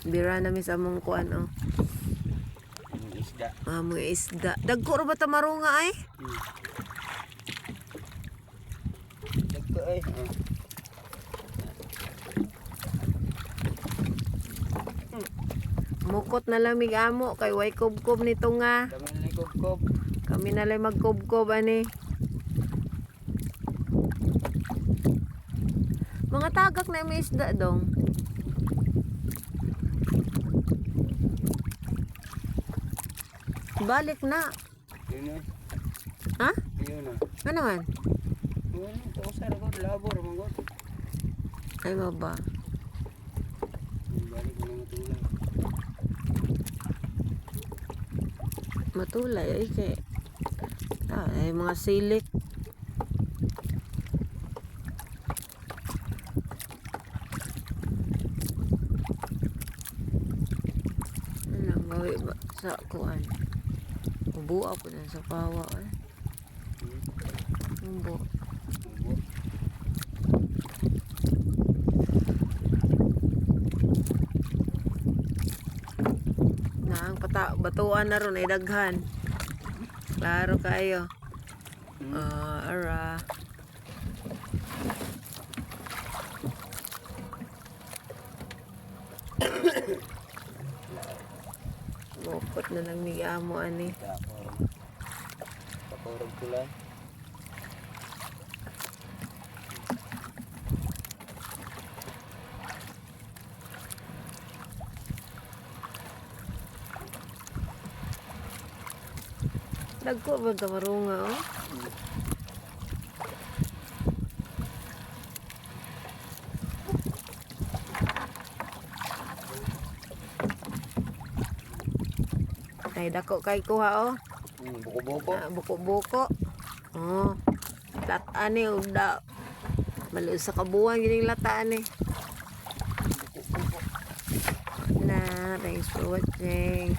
Bira na mi sa mong kuan oh. Mga isda. Mga isda. Dagko ra ba ta marunga ay? Dagko ay. Mukot na lang mig amo kay way kubkob nito nga. Kami na likop-kop. Kami na lang magkubkob ani. Mga tagak na may isda dong. Balik na. Yun na. Ha? Yun na. Ano man? Yun na. Kausar ko. Labor. Magot. Ay maba. Balik mo na matulay. Matulay ay kay ay mga silik. Ano gawi ba sa kuan? Ubo ako na sa pawa eh. Ubo. Ubo. Na ang batuan na ron ay daghan. Klaro kayo. Ara. Mukot na lang ni amo ani. Pakurog tulay. Dagko ba ta marunga oh? Ay dako kay kuha oh. Buko-buko. Buko-buko. Oh. Lataan ni da. Malo sa kabuan gining lataan ni. Na, thanks for watching.